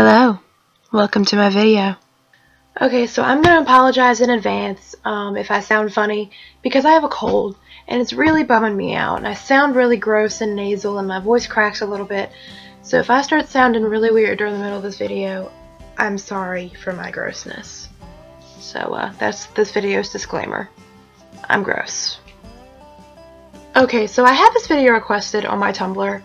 Hello, welcome to my video. Okay, so I'm going to apologize in advance if I sound funny because I have a cold and it's really bumming me out and I sound really gross and nasal and my voice cracks a little bit. So if I start sounding really weird during the middle of this video, I'm sorry for my grossness. So that's this video's disclaimer. I'm gross. Okay, so I had this video requested on my Tumblr.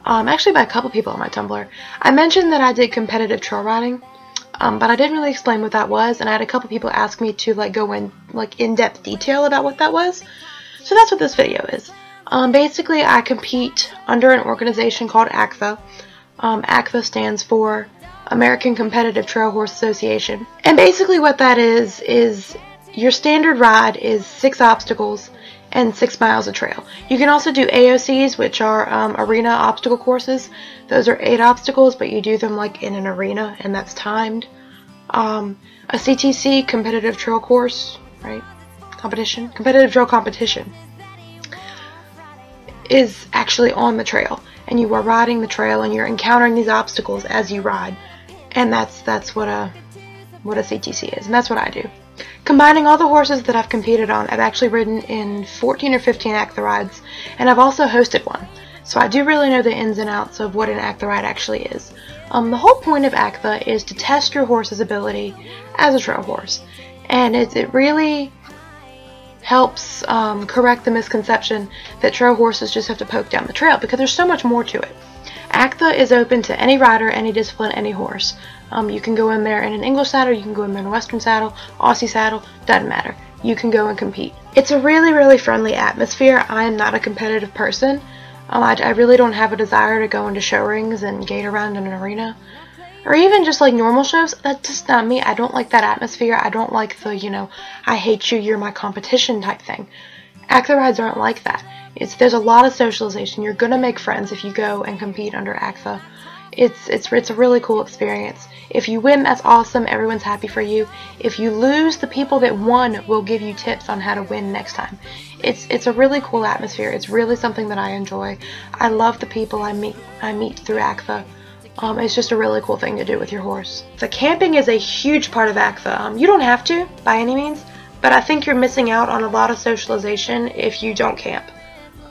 Actually by a couple people on my Tumblr. I mentioned that I did competitive trail riding, but I didn't really explain what that was, and I had a couple people ask me to go in in-depth detail about what that was. So that's what this video is. Basically, I compete under an organization called ACTHA. ACTHA stands for American Competitive Trail Horse Association. And basically what that is your standard ride is 6 obstacles and 6 miles of trail. You can also do AOCs, which are arena obstacle courses. Those are 8 obstacles, but you do them in an arena, and that's timed. A CTC, competitive trail course, right? Competitive trail competition, is actually on the trail, and you are riding the trail, and you're encountering these obstacles as you ride, and that's what a CTC is, and that's what I do. Combining all the horses that I've competed on, I've actually ridden in 14 or 15 ACTHA rides, and I've also hosted one. So I do really know the ins and outs of what an ACTHA ride actually is. The whole point of ACTHA is to test your horse's ability as a trail horse, and it really helps correct the misconception that trail horses just have to poke down the trail, because there's so much more to it. ACTHA is open to any rider, any discipline, any horse. You can go in there in an English saddle, you can go in there in a Western saddle, Aussie saddle, doesn't matter. You can go and compete. It's a really, really friendly atmosphere. I am not a competitive person. I really don't have a desire to go into show rings and gate around in an arena. Or even just normal shows. That's just not me. I don't like that atmosphere. I don't like the, I hate you, you're my competition type thing. ACTHA rides aren't like that. There's a lot of socialization. You're gonna make friends if you go and compete under ACTHA. It's a really cool experience. If you win, that's awesome. Everyone's happy for you. If you lose, the people that won will give you tips on how to win next time. It's a really cool atmosphere. It's really something that I enjoy. I love the people I meet through ACTHA. It's just a really cool thing to do with your horse. So camping is a huge part of ACTHA. You don't have to by any means, but I think you're missing out on a lot of socialization if you don't camp,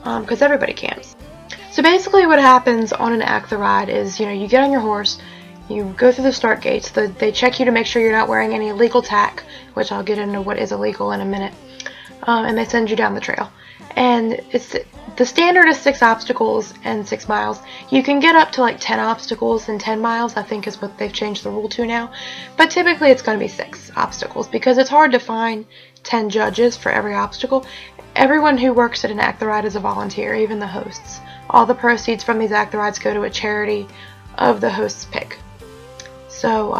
because everybody camps. So basically what happens on an ACTHA ride is, you get on your horse, you go through the start gates, they check you to make sure you're not wearing any illegal tack, which I'll get into what is illegal in a minute, and they send you down the trail. And the standard is 6 obstacles and 6 miles. You can get up to 10 obstacles and 10 miles, I think is what they've changed the rule to now, but typically it's going to be 6 obstacles because it's hard to find 10 judges for every obstacle. Everyone who works at an ACTHA ride is a volunteer, even the hosts. All the proceeds from these ACTHA rides go to a charity of the host's pick. So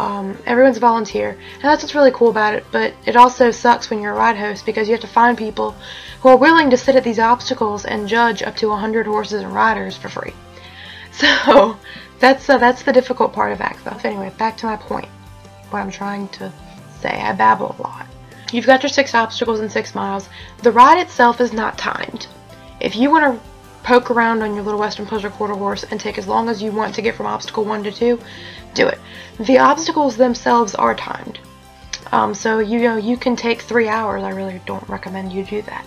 everyone's a volunteer, and that's what's really cool about it, but it also sucks when you're a ride host because you have to find people who are willing to sit at these obstacles and judge up to 100 horses and riders for free. So that's the difficult part of ACTHA. Anyway, back to my point, what I'm trying to say. I babble a lot. You've got your 6 obstacles and 6 miles. The ride itself is not timed. If you want to poke around on your little Western Pleasure quarter horse and take as long as you want to get from obstacle 1 to 2, do it. The obstacles themselves are timed. So you can take 3 hours. I really don't recommend you do that.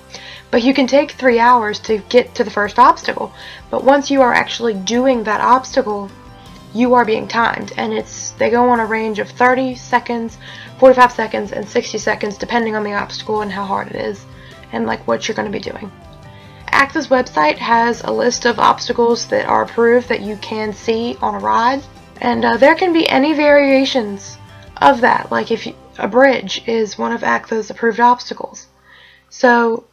But you can take 3 hours to get to the first obstacle. But once you are actually doing that obstacle, you are being timed, and they go on a range of 30 seconds, 45 seconds, and 60 seconds depending on the obstacle and how hard it is and what you're going to be doing. ACTHA's website has a list of obstacles that are approved that you can see on a ride, and there can be any variations of that, if a bridge is one of ACTHA's approved obstacles. So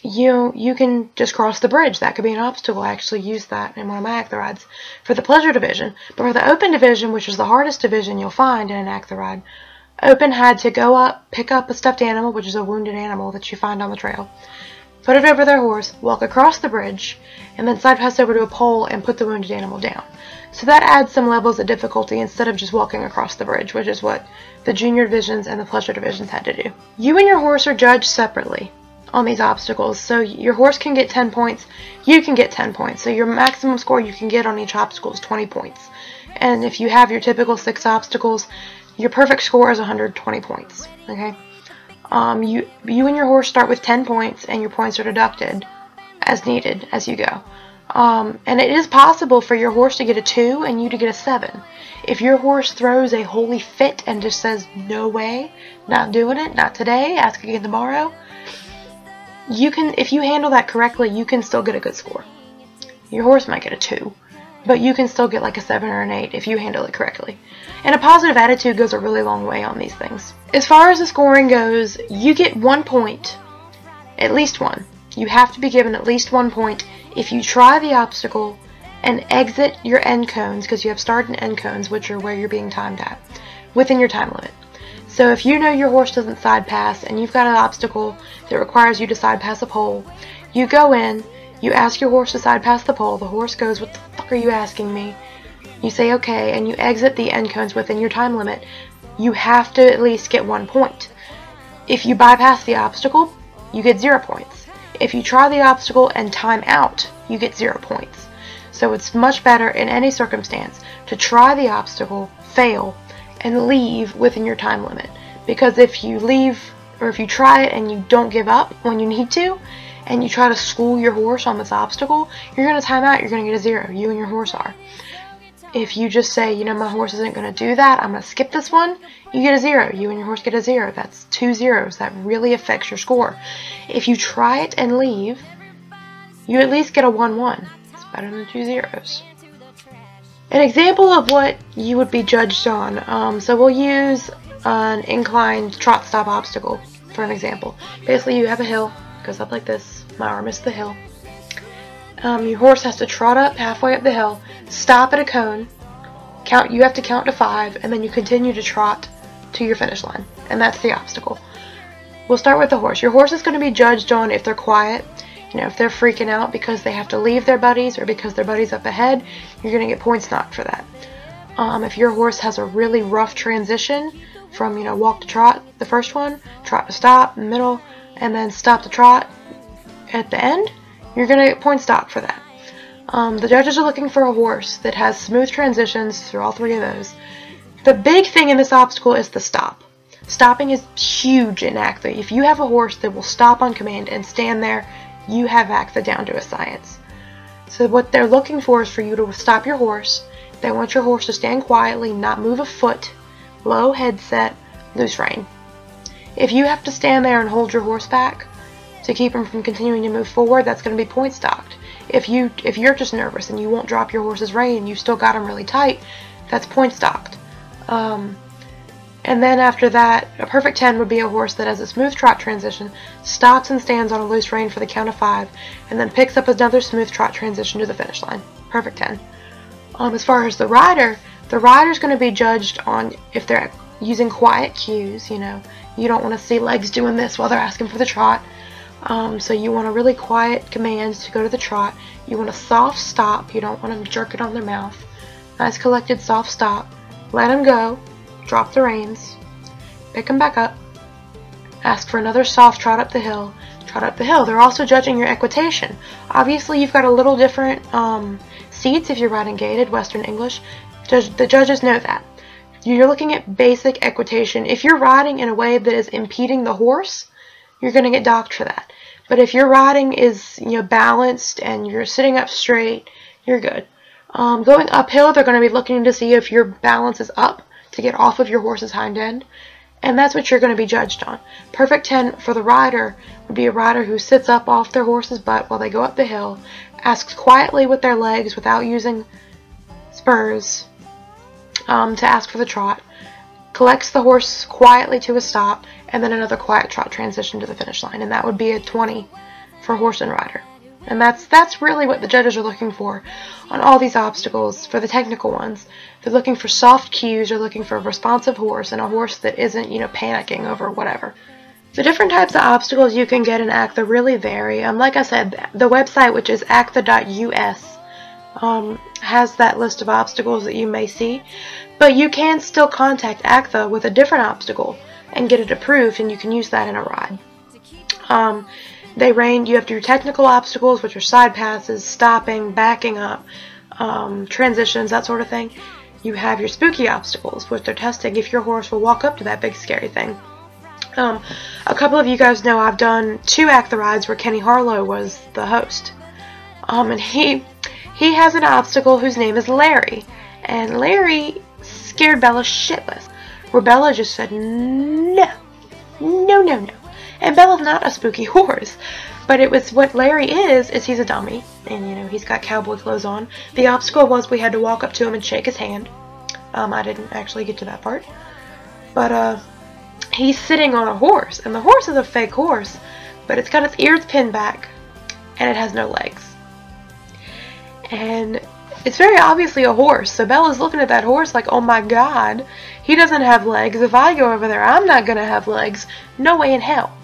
you can just cross the bridge. That could be an obstacle. I actually used that in one of my ACTHA rides for the pleasure division. But for the open division, which is the hardest division you'll find in an ACTHA ride, open had to go up, pick up a stuffed animal, which is a wounded animal that you find on the trail, put it over their horse, walk across the bridge, and then side pass over to a pole and put the wounded animal down. So that adds some levels of difficulty instead of just walking across the bridge, which is what the junior divisions and the pleasure divisions had to do. You and your horse are judged separately on these obstacles. So your horse can get 10 points, you can get 10 points. So your maximum score you can get on each obstacle is 20 points. And if you have your typical 6 obstacles, your perfect score is 120 points. Okay. You and your horse start with 10 points, and your points are deducted as needed as you go. And it is possible for your horse to get a 2 and you to get a 7. If your horse throws a holy fit and just says, no way, not doing it, not today, ask again tomorrow, you can, if you handle that correctly, you can still get a good score. Your horse might get a 2, but you can still get like a 7 or an 8 if you handle it correctly. And a positive attitude goes a really long way on these things. As far as the scoring goes, you get 1 point, at least 1. You have to be given at least 1 point if you try the obstacle and exit your end cones, because you have start and end cones, which are where you're being timed at, within your time limit. So if you know your horse doesn't side pass and you've got an obstacle that requires you to side pass a pole, you go in, you ask your horse to side pass the pole, the horse goes, what the fuck are you asking me? You say okay, and you exit the end cones within your time limit. You have to at least get 1 point. If you bypass the obstacle, you get 0 points. If you try the obstacle and time out, you get 0 points. So it's much better in any circumstance to try the obstacle, fail, and leave within your time limit. Because if you leave, or if you try it and you don't give up when you need to, and you try to school your horse on this obstacle, you're going to time out, you're going to get a 0. You and your horse are. If you just say, you know, my horse isn't going to do that, I'm going to skip this one, you get a 0. You and your horse get a 0. That's 2 zeros. That really affects your score. If you try it and leave, you at least get a 1-1. It's better than 2 zeros. An example of what you would be judged on. So we'll use an inclined trot stop obstacle for an example. Basically, you have a hill, goes up like this. My arm is the hill. Your horse has to trot up halfway up the hill, stop at a cone, count. You have to count to 5, and then you continue to trot to your finish line, and that's the obstacle. We'll start with the horse. Your horse is going to be judged on if they're quiet, you know, if they're freaking out because they have to leave their buddies or because their buddy's up ahead. You're going to get points knocked for that. If your horse has a really rough transition from, you know, walk to trot, the first one, trot to stop, middle, and then stop to trot at the end, you're going to get points docked for that. The judges are looking for a horse that has smooth transitions through all 3 of those. The big thing in this obstacle is the stop. Stopping is huge in ACTA. If you have a horse that will stop on command and stand there, you have ACTA down to a science. So what they're looking for is for you to stop your horse. They want your horse to stand quietly, not move a foot, low headset, loose rein. If you have to stand there and hold your horse back to keep him from continuing to move forward, that's going to be points docked. If you're just nervous and you won't drop your horse's rein and you still got him really tight, that's points docked. And then after that, a perfect 10 would be a horse that has a smooth trot transition, stops and stands on a loose rein for the count of 5, and then picks up another smooth trot transition to the finish line. Perfect 10. As far as the rider's going to be judged on if they're using quiet cues. You know, you don't want to see legs doing this while they're asking for the trot. So you want a really quiet commands to go to the trot. You want a soft stop. You don't want them jerking on their mouth. Nice collected soft stop. Let them go. Drop the reins. Pick them back up. Ask for another soft trot up the hill. Trot up the hill. They're also judging your equitation. Obviously, you've got a little different seats if you're riding gaited Western English. The judges know that. You're looking at basic equitation. If you're riding in a way that is impeding the horse, you're going to get docked for that. But if your riding is, you know, balanced and you're sitting up straight, you're good. Going uphill, they're going to be looking to see if your balance is up to get off of your horse's hind end, and that's what you're going to be judged on. Perfect 10 for the rider would be a rider who sits up off their horse's butt while they go up the hill, asks quietly with their legs without using spurs to ask for the trot, collects the horse quietly to a stop, and then another quiet trot transition to the finish line, and that would be a 20 for horse and rider. And that's really what the judges are looking for on all these obstacles. For the technical ones, they're looking for soft cues, they're looking for a responsive horse, and a horse that isn't, you know, panicking over whatever. The different types of obstacles you can get in ACTA really vary. Like I said, the website, which is acta.us, has that list of obstacles that you may see, but you can still contact ACTA with a different obstacle and get it approved, and you can use that in a ride. They range. You have to do technical obstacles, which are side passes, stopping, backing up, transitions, that sort of thing. you have your spooky obstacles, which they're testing if your horse will walk up to that big scary thing. A couple of you guys know I've done 2 Act the Rides where Kenny Harlow was the host. And he has an obstacle whose name is Larry. And Larry scared Bella shitless. Where Bella just said, no, no, no, no. And Bella's not a spooky horse. But it was what Larry is he's a dummy. And, you know, he's got cowboy clothes on. The obstacle was we had to walk up to him and shake his hand. I didn't actually get to that part. But, he's sitting on a horse. And the horse is a fake horse. But it's got its ears pinned back. And it has no legs. And it's very obviously a horse. So Bella's looking at that horse like, oh my god, he doesn't have legs. If I go over there, I'm not going to have legs. No way in hell.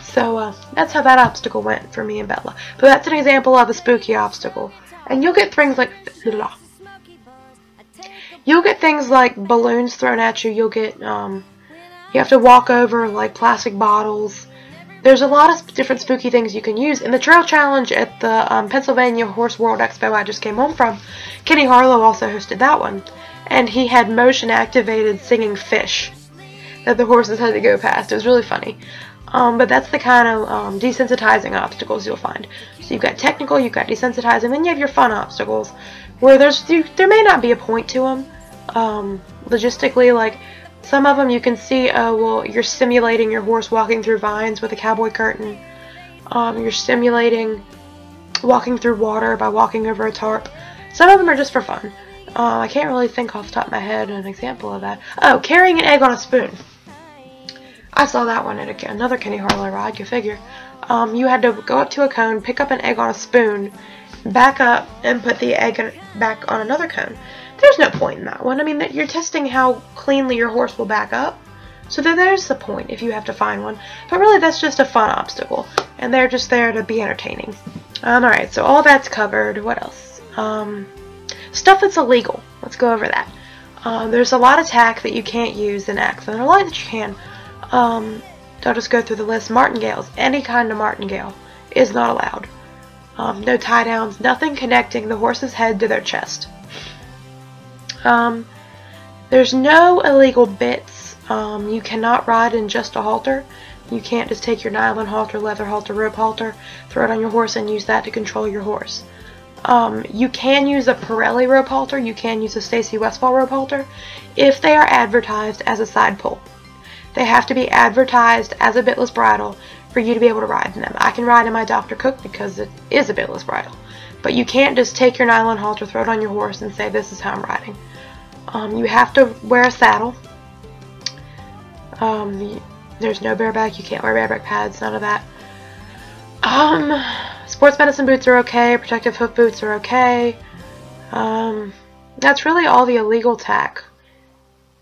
So that's how that obstacle went for me and Bella. But that's an example of a spooky obstacle. And you'll get things like... You'll get things like balloons thrown at you. You'll get... you have to walk over like plastic bottles. There's a lot of different spooky things you can use. In the trail challenge at the Pennsylvania Horse World Expo I just came home from, Kenny Harlow also hosted that one. And he had motion-activated singing fish that the horses had to go past. It was really funny. But that's the kind of desensitizing obstacles you'll find. So you've got technical, you've got desensitizing, then you have your fun obstacles, where there may not be a point to them. Logistically, like, some of them you can see, well, you're simulating your horse walking through vines with a cowboy curtain. You're simulating walking through water by walking over a tarp. Some of them are just for fun. I can't really think off the top of my head an example of that. Oh, carrying an egg on a spoon. I saw that one at another Kenny Harlow ride, you figure. You had to go up to a cone, pick up an egg on a spoon, back up, and put the egg back on another cone. There's no point in that one. I mean, you're testing how cleanly your horse will back up. So there's the point if you have to find one. But really, that's just a fun obstacle. And they're just there to be entertaining. Alright, so all that's covered. What else? Stuff that's illegal. Let's go over that. There's a lot of tack that you can't use in acts, and a lot that you can. I'll just go through the list. Martingales. Any kind of martingale is not allowed. No tie downs. Nothing connecting the horse's head to their chest. There's no illegal bits. You cannot ride in just a halter. You can't just take your nylon halter, leather halter, rope halter, throw it on your horse and use that to control your horse. You can use a Pirelli rope halter. You can use a Stacy Westfall rope halter if they are advertised as a side pull. They have to be advertised as a bitless bridle for you to be able to ride in them. I can ride in my Dr. Cook because it is a bitless bridle. But you can't just take your nylon halter, throw it on your horse, and say, this is how I'm riding. You have to wear a saddle. There's no bareback. You can't wear bareback pads. None of that. Sports medicine boots are okay. Protective hoof boots are okay. That's really all the illegal tack.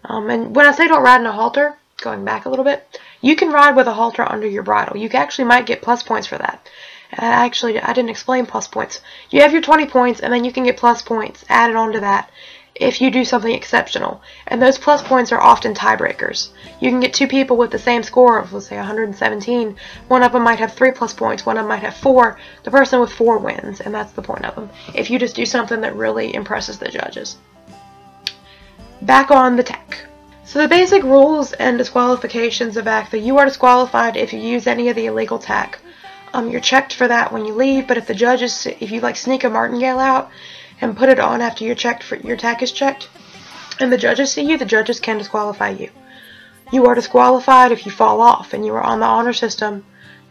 And when I say don't ride in a halter, going back a little bit, you can ride with a halter under your bridle. You actually might get plus points for that. I didn't explain plus points. You have your 20 points, and then you can get plus points added onto that if you do something exceptional. And those plus points are often tiebreakers. You can get 2 people with the same score of, let's say, 117. One of them might have 3 plus points. One of them might have 4. The person with 4 wins, and that's the point of them. If you just do something that really impresses the judges. Back on the tech. So the basic rules and disqualifications of ACTA, you are disqualified if you use any of the illegal tack. You're checked for that when you leave, but if the judges, if you like sneak a martingale out and put it on after your tack is checked, and the judges see you, the judges can disqualify you. You are disqualified if you fall off, and you are on the honor system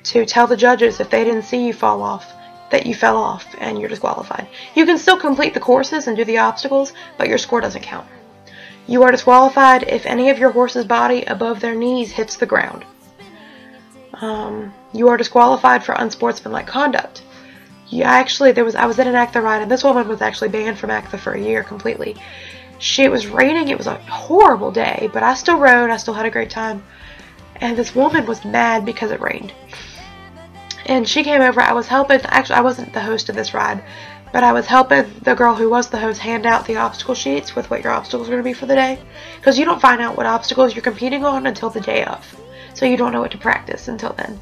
to tell the judges if they didn't see you fall off, that you fell off, and you're disqualified. You can still complete the courses and do the obstacles, but your score doesn't count. You are disqualified if any of your horse's body above their knees hits the ground. You are disqualified for unsportsmanlike conduct. I was at an ACTA ride, and this woman was actually banned from ACTA for a year completely. It was raining, it was a horrible day, but I still rode, I still had a great time. And this woman was mad because it rained. And she came over, I was helping, actually I wasn't the host of this ride, but I was helping the girl who was the host hand out the obstacle sheets with what your obstacles are going to be for the day. Because you don't find out what obstacles you're competing on until the day of. So you don't know what to practice until then.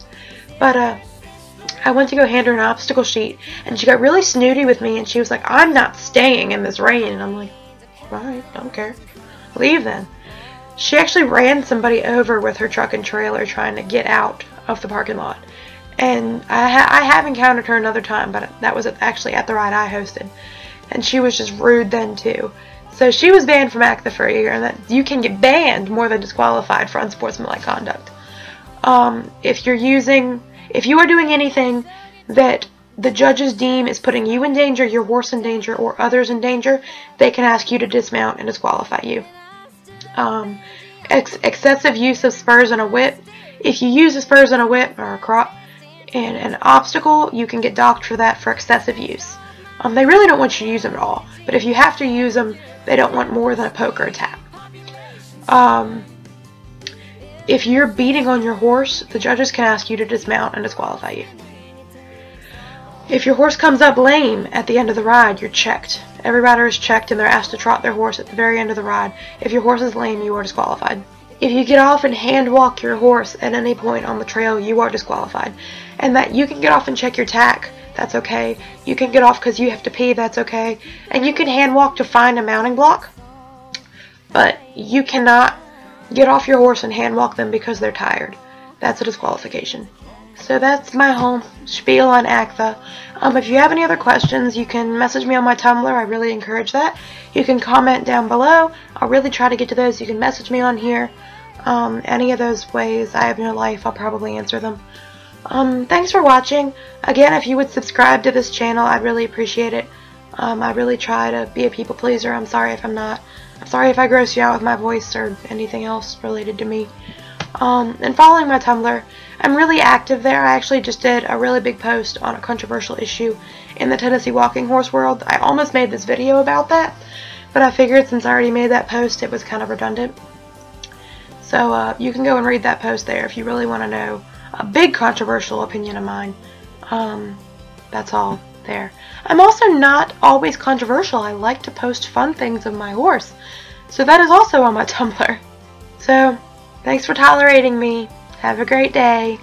But I went to go hand her an obstacle sheet, and she got really snooty with me, and she was like, I'm not staying in this rain. And I'm like, Alright, don't care. Leave then. She actually ran somebody over with her truck and trailer trying to get out of the parking lot. And I have encountered her another time, but that was actually at the ride I hosted. And she was just rude then too. So she was banned from ACTA for a year, and that you can get banned more than disqualified for unsportsmanlike conduct. If you are doing anything that the judges deem is putting you in danger, your horse in danger, or others in danger, they can ask you to dismount and disqualify you. Excessive use of spurs and a whip. If you use the spurs and a whip or a crop in an obstacle, you can get docked for that for excessive use. They really don't want you to use them at all, but if you have to use them, they don't want more than a poke or a tap. If you're beating on your horse, the judges can ask you to dismount and disqualify you. If your horse comes up lame at the end of the ride, you're checked. Every rider is checked and they're asked to trot their horse at the very end of the ride. If your horse is lame, you are disqualified. If you get off and hand walk your horse at any point on the trail, you are disqualified. And that you can get off and check your tack, that's okay. You can get off because you have to pee, that's okay. And you can hand walk to find a mounting block, but you cannot get off your horse and hand walk them because they're tired. That's a disqualification. So that's my whole spiel on ACTA. If you have any other questions, you can message me on my Tumblr. I really encourage that. You can comment down below. I'll really try to get to those. You can message me on here. Any of those ways, I have no life. I'll probably answer them. Thanks for watching. Again, if you would subscribe to this channel, I'd really appreciate it. I really try to be a people pleaser. I'm sorry if I'm not. I'm sorry if I gross you out with my voice or anything else related to me. And following my Tumblr, I'm really active there. I actually just did a really big post on a controversial issue in the Tennessee walking horse world. I almost made this video about that, but I figured since I already made that post, it was kind of redundant. So you can go and read that post there if you really want to know a big controversial opinion of mine. That's all there. I'm also not always controversial. I like to post fun things of my horse. So that is also on my Tumblr. So, thanks for tolerating me. Have a great day.